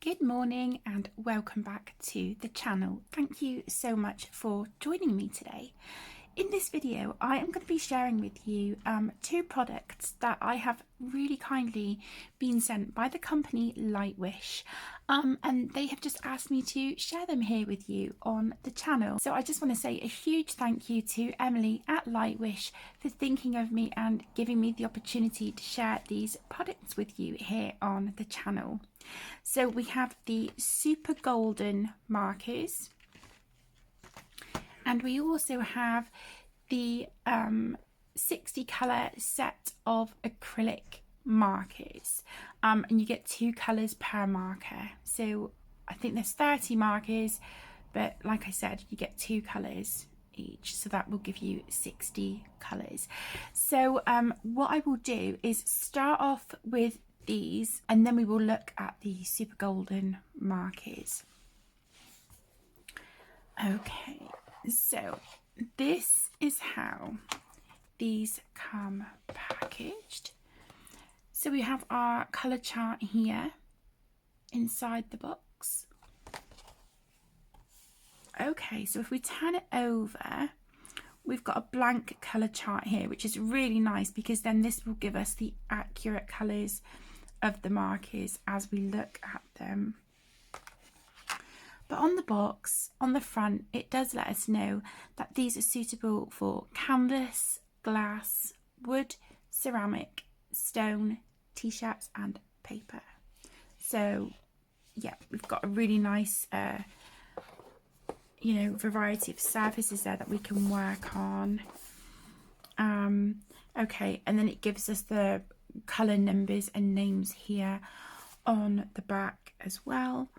Good morning and welcome back to the channel. Thank you so much for joining me today. In this video, I am going to be sharing with you two products that I have really kindly been sent by the company Lightwish, and they have just asked me to share them here with you on the channel. So I just want to say a huge thank you to Emily at Lightwish for thinking of me and giving me the opportunity to share these products with you here on the channel. So we have the Super Golden markers. And we also have the 60 colour set of acrylic markers, and you get 2 colours per marker. So I think there's 30 markers, but like I said, you get 2 colours each, so that will give you 60 colours. So what I will do is start off with these, and then we will look at the Super Golden markers. Okay. So this is how these come packaged. So we have our colour chart here inside the box. Okay, so if we turn it over, we've got a blank colour chart here, which is really nice because then this will give us the accurate colours of the markers as we look at them. But on the box, on the front, it does let us know that these are suitable for canvas, glass, wood, ceramic, stone, t-shirts and paper. So yeah, we've got a really nice variety of surfaces there that we can work on. Okay, and then it gives us the colour numbers and names here on the back as well.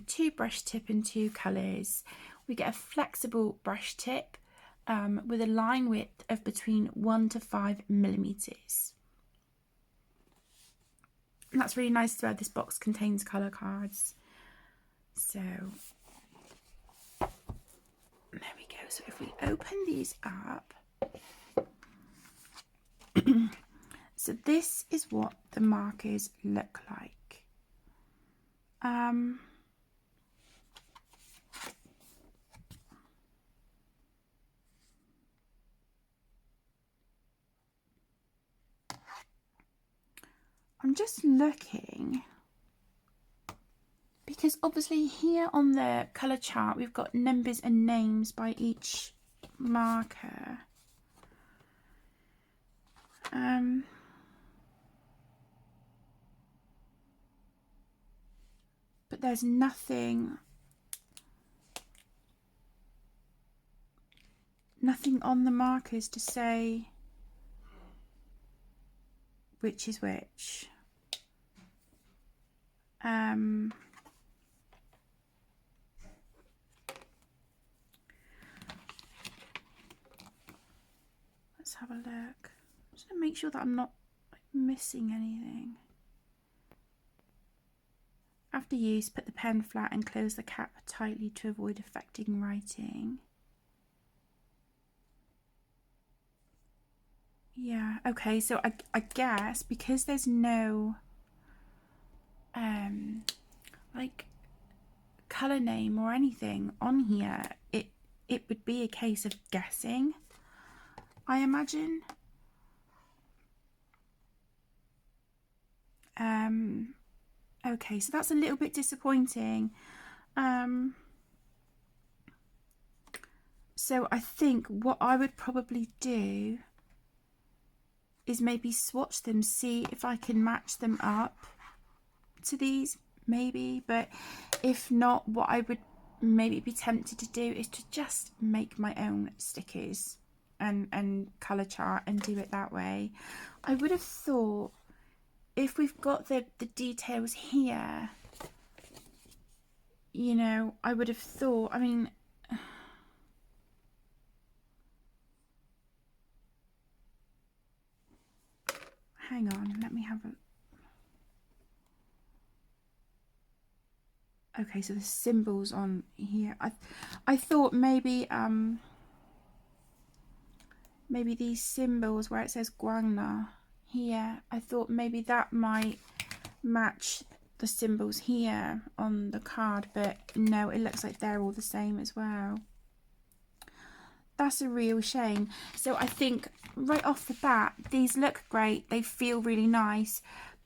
2 brush tip and 2 colours. We get a flexible brush tip with a line width of between 1 to 5 millimeters. And that's really nice as well. This box contains colour cards. So there we go. So if we open these up, so this is what the markers look like. I'm just looking because obviously here on the colour chart we've got numbers and names by each marker. But there's nothing on the markers to say which is which. Let's have a look. Just to make sure that I'm not missing anything. After use, put the pen flat and close the cap tightly to avoid affecting writing. Yeah, okay, so I guess because there's no like colour name or anything on here, it would be a case of guessing, I imagine. Okay, so that's a little bit disappointing. So I think what I would probably do is maybe swatch them, see if I can match them up to these, maybe. But if not, what I would maybe be tempted to do is to just make my own stickers and colour chart and do it that way. I would have thought if we've got the details here, you know, I would have thought, I mean, hang on, let me have a... Okay, so the symbols on here. I thought maybe maybe these symbols where it says Guangna here, I thought maybe that might match the symbols here on the card, but no, it looks like they're all the same as well. That's a real shame. So I think right off the bat, these look great, they feel really nice,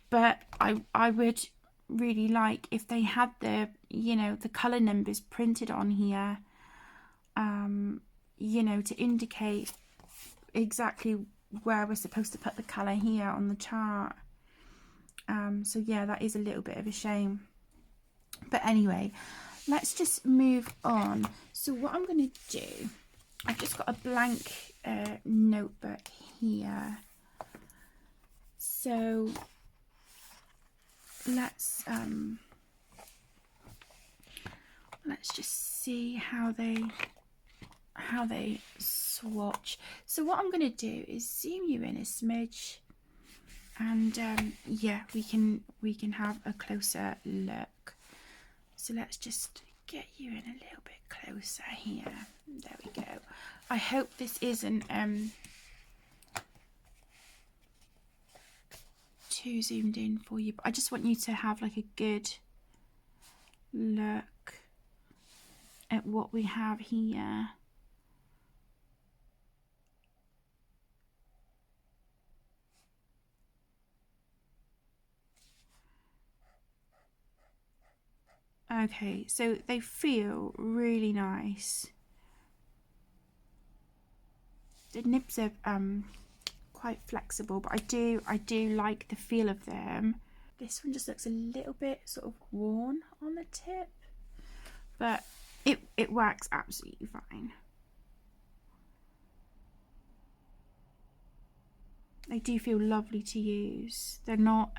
but I would really like if they had the, you know, the colour numbers printed on here, you know, to indicate exactly where we're supposed to put the colour here on the chart. So yeah, that is a little bit of a shame. But anyway, let's just move on. So what I'm going to do, I've just got a blank notebook here. So let's just see how they swatch. So what I'm going to do is zoom you in a smidge, and yeah, we can have a closer look. So let's just get you in a little bit closer here. There we go. I hope this isn't too zoomed in for you, but I just want you to have like a good look at what we have here. Okay, so they feel really nice. The nibs are quite flexible, but I do like the feel of them. This one just looks a little bit sort of worn on the tip, but it works absolutely fine. They do feel lovely to use. They're not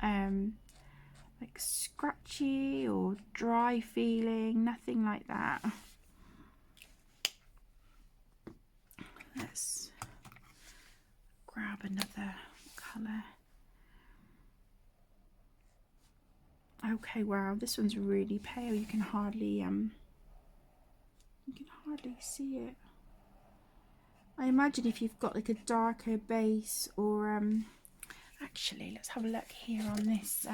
like scratchy or dry feeling, nothing like that. Let's grab another colour. Okay, wow, this one's really pale. You can hardly see it. I imagine if you've got like a darker base, or actually let's have a look here on this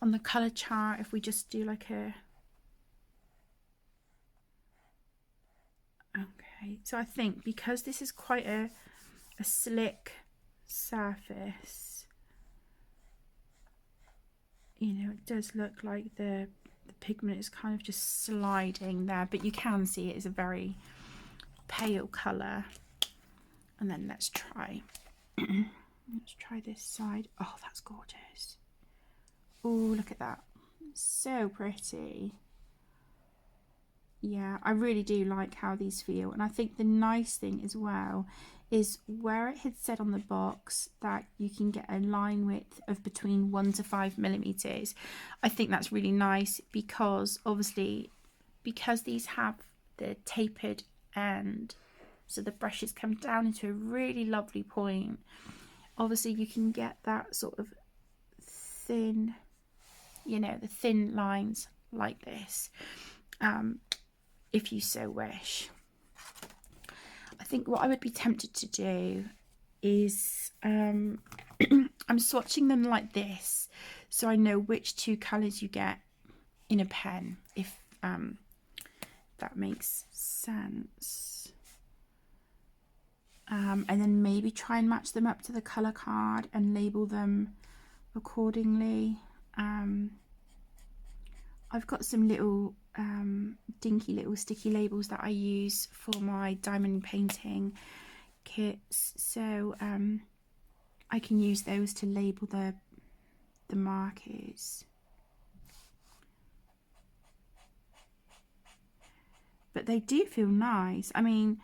on the colour chart. If we just do like a, okay, so I think because this is quite a slick surface, you know, it does look like the pigment is kind of just sliding there, but you can see it is a very pale colour. And then let's try this side. Oh, that's gorgeous. Oh, look at that, so pretty. Yeah, I really do like how these feel, and I think the nice thing as well is where it had said on the box that you can get a line width of between 1 to 5 millimeters. I think that's really nice, because obviously, because these have the tapered end, so the brushes come down into a really lovely point. Obviously you can get that sort of thin, you know, the thin lines like this, if you so wish. I think what I would be tempted to do is I'm swatching them like this, so I know which two colours you get in a pen, if that makes sense. And then maybe try and match them up to the colour card and label them accordingly. I've got some little dinky little sticky labels that I use for my diamond painting kits, so I can use those to label the markers. But they do feel nice. I mean,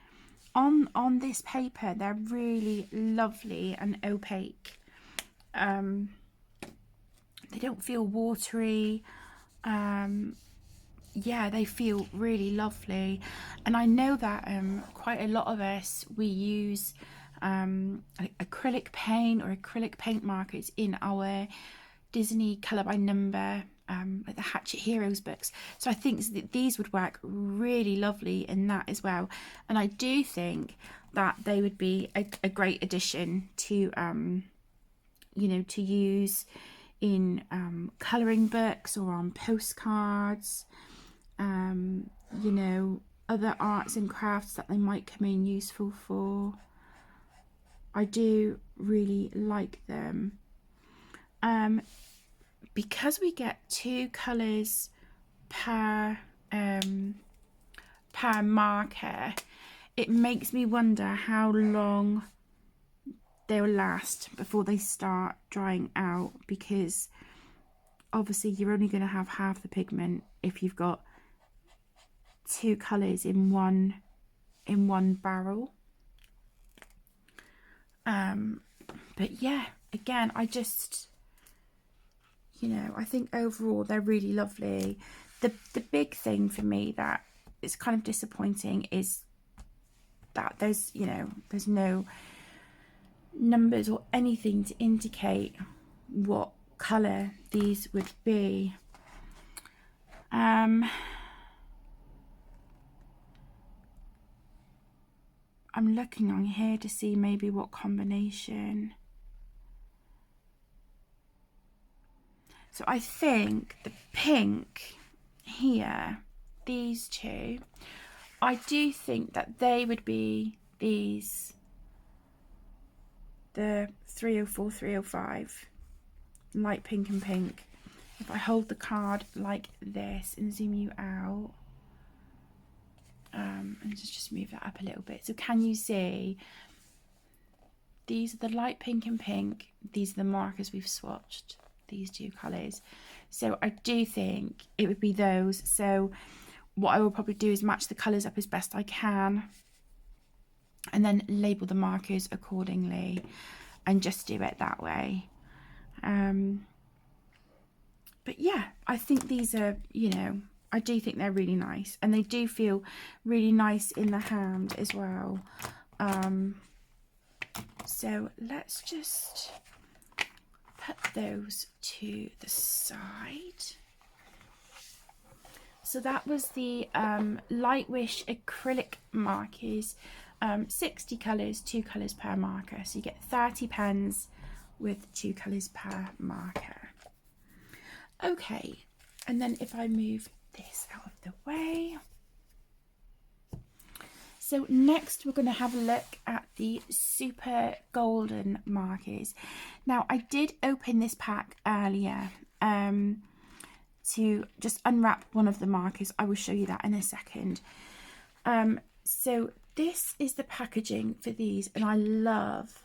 on this paper they're really lovely and opaque. They don't feel watery. Yeah, they feel really lovely, and I know that quite a lot of us, we use acrylic paint or acrylic paint markers in our Disney colour by number, like the Hatchet Heroes books. So I think that these would work really lovely in that as well, and I do think that they would be a great addition to you know, to use in colouring books or on postcards, you know, other arts and crafts that they might come in useful for. I do really like them. Because we get 2 colours per marker, it makes me wonder how long they'll last before they start drying out, because obviously you're only going to have half the pigment if you've got 2 colours in one barrel. But yeah, again, I just, you know, I think overall they're really lovely. The big thing for me that is kind of disappointing is that there's, you know, there's no numbers or anything to indicate what colour these would be. I'm looking on here to see maybe what combination. So I think the pink here, these 2, I do think that they would be these, the 304, 305, light pink and pink. If I hold the card like this and zoom you out, and just move that up a little bit. So can you see, these are the light pink and pink, these are the markers we've swatched, these 2 colours. So I do think it would be those. So what I will probably do is match the colours up as best I can and then label the markers accordingly and just do it that way. But yeah, I think these are, you know, I do think they're really nice, and they do feel really nice in the hand as well. So let's just put those to the side. So that was the Lightwish acrylic markers, 60 colours, 2 colours per marker. So you get 30 pens with 2 colours per marker. Okay, and then if I move this out of the way. So next we're going to have a look at the super golden markers. Now I did open this pack earlier to just unwrap one of the markers. I will show you that in a second. So this is the packaging for these, and I love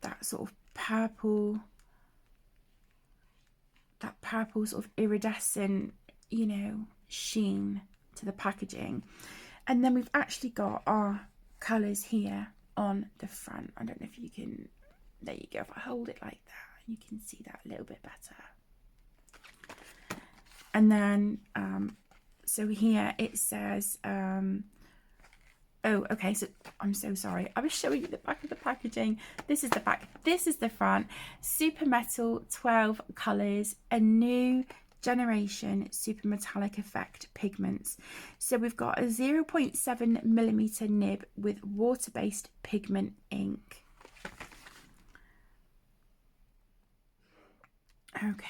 that sort of purple, sort of iridescent, you know, sheen to the packaging. And then we've actually got our colours here on the front. I don't know if you can, there you go, if I hold it like that you can see that a little bit better. And then so here it says oh, okay, so I'm so sorry, I was showing you the back of the packaging. This is the back, this is the front. Super Metal 12 colours, a new generation super metallic effect pigments. So we've got a 0.7mm nib with water-based pigment ink. Okay,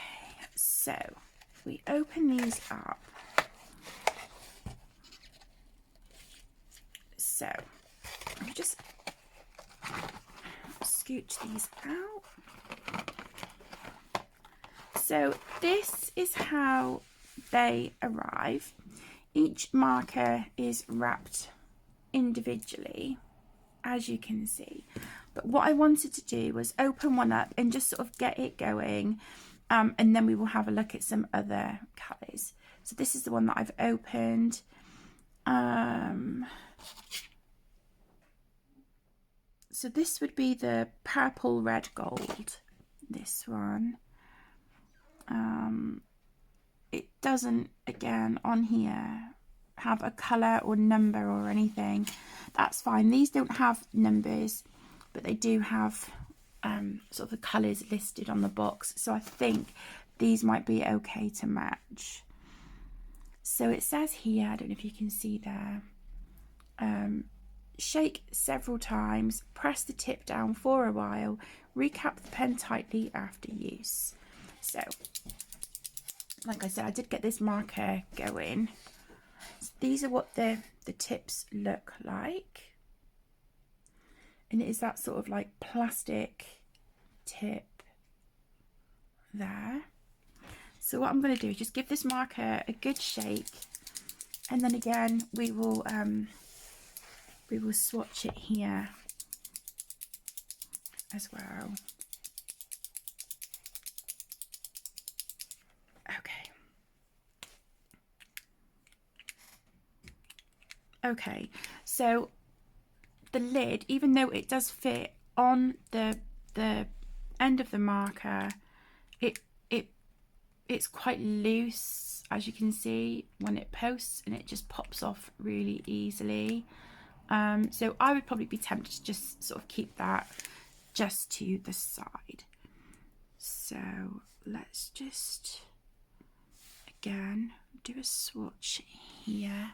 so we open these up. So I'll just scooch these out. So this is how they arrive. Each marker is wrapped individually, as you can see. But what I wanted to do was open one up and just sort of get it going. And then we will have a look at some other colours. So this is the one that I've opened. So this would be the purple, red, gold. This one. It doesn't, again, on here have a colour or number or anything. That's fine. These don't have numbers, but they do have sort of the colours listed on the box. So I think these might be okay to match. So it says here, I don't know if you can see there, shake several times, press the tip down for a while, recap the pen tightly after use. So, like I said, I did get this marker going. So these are what the tips look like. And it is that sort of like plastic tip there. So what I'm going to do is just give this marker a good shake, and then again we will swatch it here as well. Okay, so the lid, even though it does fit on the end of the marker, it's quite loose, as you can see, when it posts, and it just pops off really easily. So I would probably be tempted to just sort of keep that just to the side. So let's just again do a swatch here.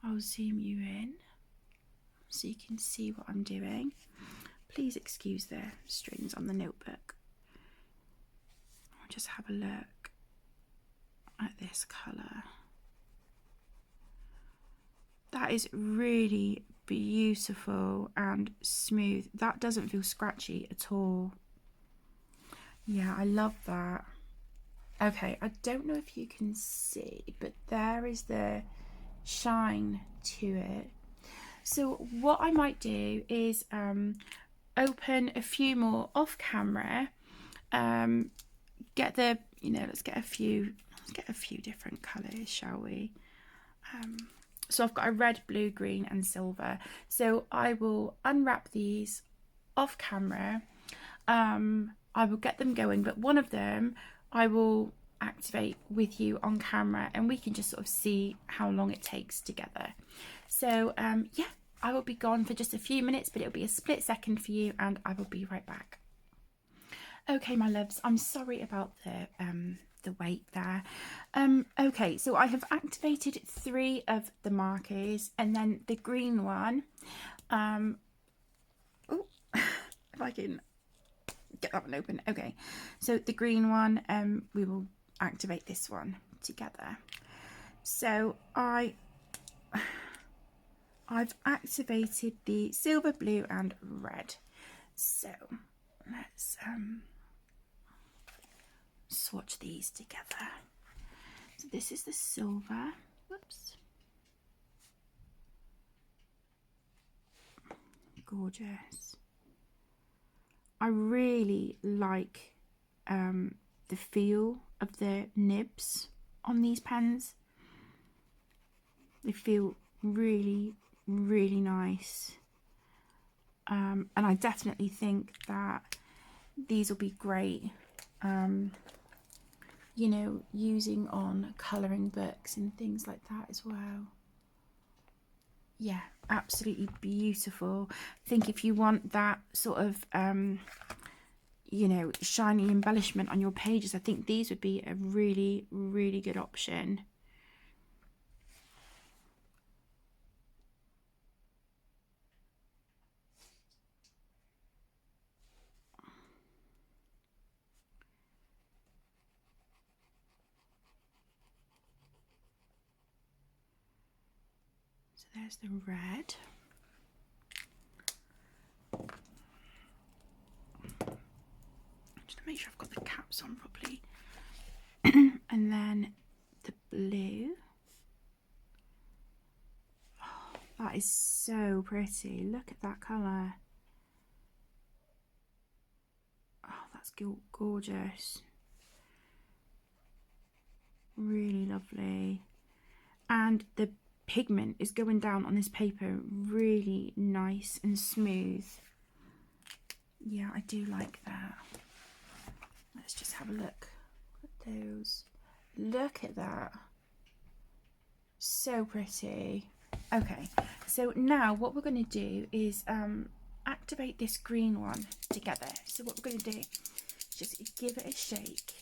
I'll zoom you in so you can see what I'm doing. Please excuse the strings on the notebook. I'll just have a look at this colour. That is really beautiful and smooth. That doesn't feel scratchy at all. Yeah, I love that. Okay, I don't know if you can see, but there is the shine to it. So what I might do is open a few more off camera, get the, let's get a few different colours, shall we? So I've got a red, blue, green and silver. So I will unwrap these off camera. I will get them going, but one of them I will activate with you on camera, and we can just sort of see how long it takes together. So yeah, I will be gone for just a few minutes, but it'll be a split second for you, and I will be right back. Okay, my loves, I'm sorry about the wait there. Okay, so I have activated 3 of the markers, and then the green one, oh, if I can get that one open. Okay, so the green one, we will activate this one together. So I've activated the silver, blue and red. So let's swatch these together. So this is the silver. Whoops. Gorgeous. I really like the feel of the nibs on these pens. They feel really, really nice. And I definitely think that these will be great, using on colouring books and things like that as well. Yeah, absolutely beautiful. I think if you want that sort of shiny embellishment on your pages, I think these would be a really, really good option. So there's the red. Just to make sure I've got the caps on properly. And then the blue. Oh, that is so pretty. Look at that colour. Oh, that's gorgeous. Really lovely. And the pigment is going down on this paper really nice and smooth. Yeah, I do like that. Let's just have a look at those. Look at that. So pretty. Okay, so now what we're going to do is activate this green one together. So what we're going to do is just give it a shake.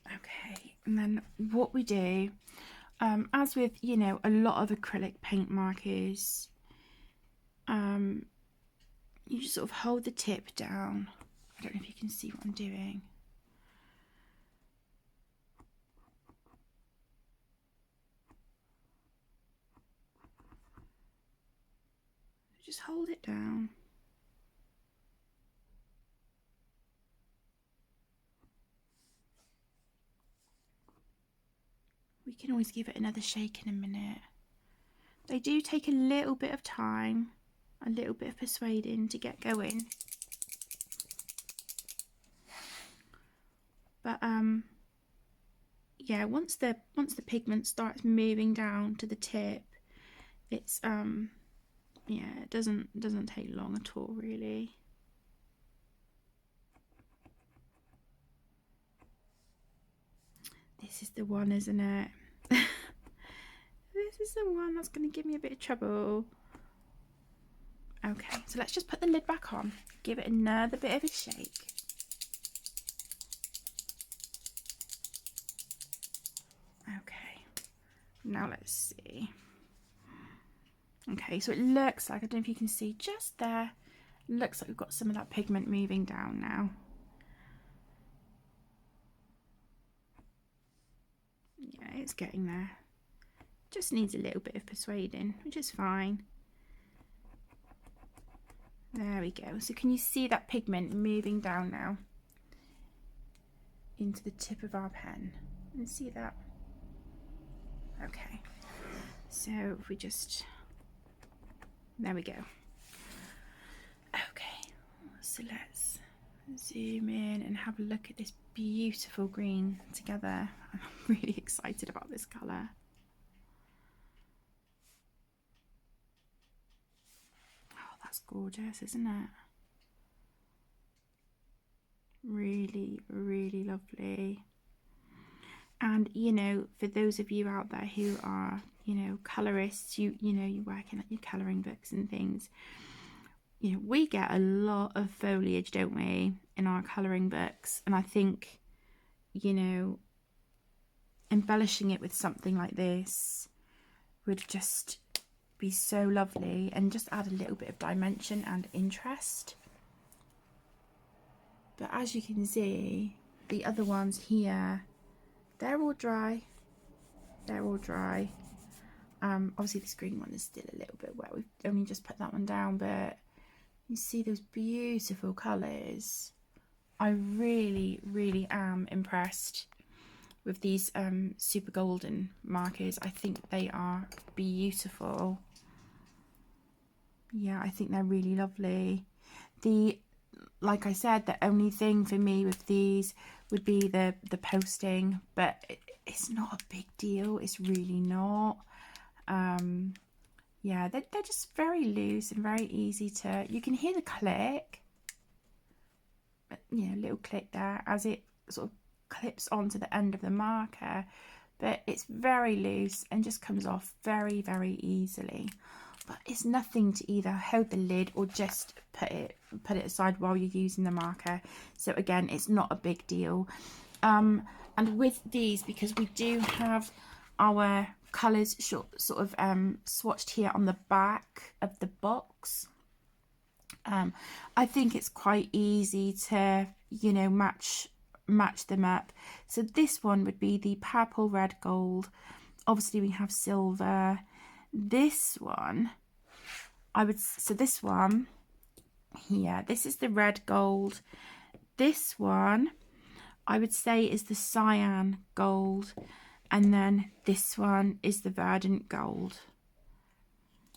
Okay, and then what we do, As with, you know, a lot of acrylic paint markers, you just sort of hold the tip down. I don't know if you can see what I'm doing. Just hold it down. We can always give it another shake in a minute. They do take a little bit of time, a little bit of persuading to get going. But yeah, once the pigment starts moving down to the tip, it's yeah, it doesn't take long at all, really. This is the one, isn't it? This is the one that's going to give me a bit of trouble. Okay, so let's just put the lid back on, give it another bit of a shake. Okay, now let's see. Okay, so it looks like, I don't know if you can see just there, looks like we've got some of that pigment moving down now. Yeah, it's getting there. Just needs a little bit of persuading, which is fine. There we go. So can you see that pigment moving down now into the tip of our pen? And see that? Okay. So if we just, there we go. Okay. So let's zoom in and have a look at this beautiful green together. I'm really excited about this colour. Oh, that's gorgeous, isn't it? Really, really lovely. And you know, for those of you out there who are, you know, colorists, you know, you're working at your colouring books and things, you know, we get a lot of foliage, don't we, in our colouring books, and I think, you know, embellishing it with something like this would just be so lovely and just add a little bit of dimension and interest. But as you can see, the other ones here, they're all dry. They're all dry. Obviously this green one is still a little bit wet. We've only just put that one down, but you see those beautiful colours. I really, really am impressed with these super golden markers. I think they are beautiful. Yeah, I think they're really lovely. Like I said, the only thing for me with these would be the posting, but it's not a big deal. It's really not. Yeah, they're just very loose and very easy to, you can hear the click, you know, little click there as it sort of clips onto the end of the marker, but it's very loose and just comes off very, very easily. But it's nothing to either hold the lid or just put it aside while you're using the marker. So again, it's not a big deal. And with these, because we do have our colours sort of swatched here on the back of the box, I think it's quite easy to, you know, match them up. So this one would be the purple, red, gold. Obviously we have silver. This one, so this one here, this is the red gold. This one, I would say, is the cyan gold. And then this one is the verdant gold.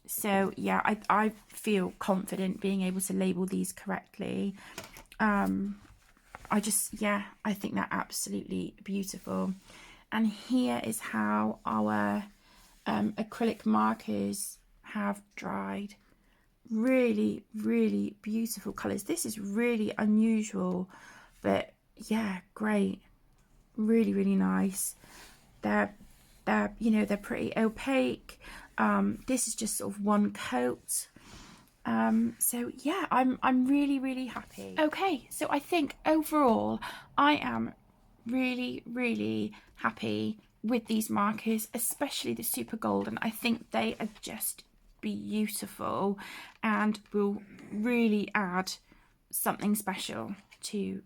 So yeah, I feel confident being able to label these correctly. I think they're absolutely beautiful. And here is how our acrylic markers have dried. Really, really beautiful colours. This is really unusual, but yeah, great. Really, really nice. They're you know, they're pretty opaque. This is just sort of one coat. So yeah, I'm really, really happy. Okay, so I think overall I am really, really happy with these markers, especially the Super Golden. I think they are just beautiful and will really add something special to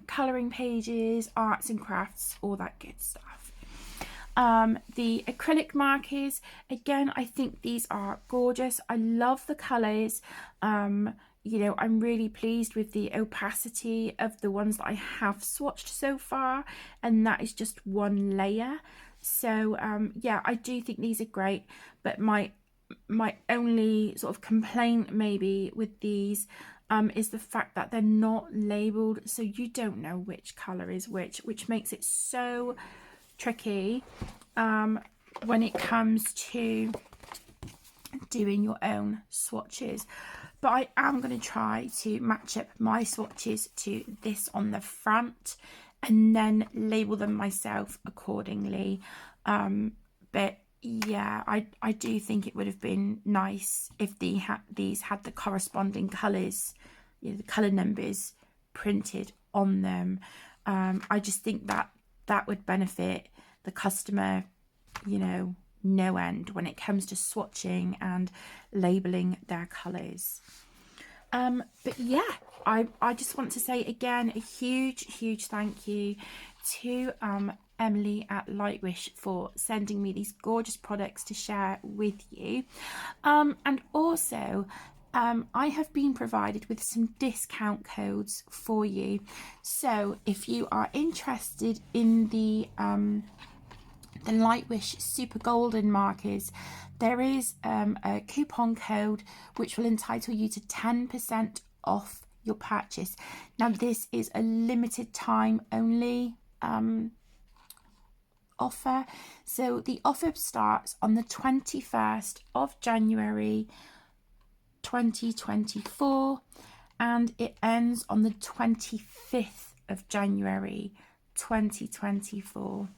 colouring pages, arts and crafts, all that good stuff. The acrylic markers, again, I think these are gorgeous. I love the colours. You know, I'm really pleased with the opacity of the ones that I have swatched so far, and that is just one layer. So yeah, I do think these are great, but my only sort of complaint maybe with these is the fact that they're not labelled, so you don't know which colour is which makes it so tricky when it comes to doing your own swatches. But I am going to try to match up my swatches to this on the front and then label them myself accordingly. But yeah, I do think it would have been nice if these had the corresponding colours, you know, the colour numbers printed on them. I just think that would benefit the customer, you know, no end when it comes to swatching and labeling their colours. But yeah, I just want to say again a huge thank you to Emily at Lightwish for sending me these gorgeous products to share with you. And also I have been provided with some discount codes for you. So if you are interested in the Lightwish Super Golden markers, there is a coupon code which will entitle you to 10% off your purchase. Now this is a limited time only offer, so the offer starts on the 21st of January 2024 and it ends on the 25th of January 2024.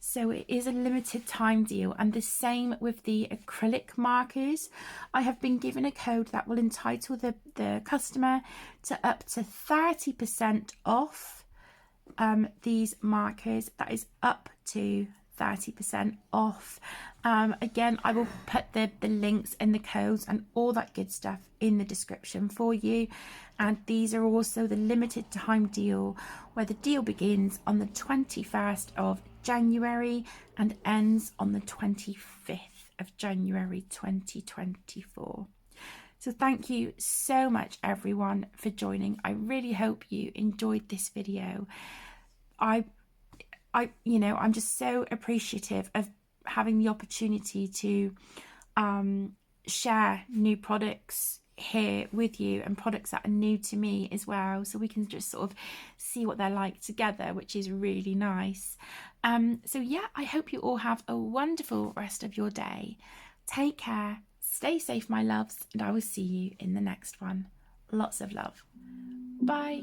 So it is a limited time deal, and the same with the acrylic markers. I have been given a code that will entitle the customer to up to 30% off these markers. That is up to 30% off. Again, I will put the links and the codes and all that good stuff in the description for you. And these are also the limited time deal, where the deal begins on the 21st of January and ends on the 25th of January 2024. So thank you so much everyone for joining. I really hope you enjoyed this video. You know, I'm just so appreciative of having the opportunity to share new products here with you, and products that are new to me as well, so we can just sort of see what they're like together, which is really nice. So yeah, I hope you all have a wonderful rest of your day. Take care, stay safe my loves, and I will see you in the next one. Lots of love. Bye.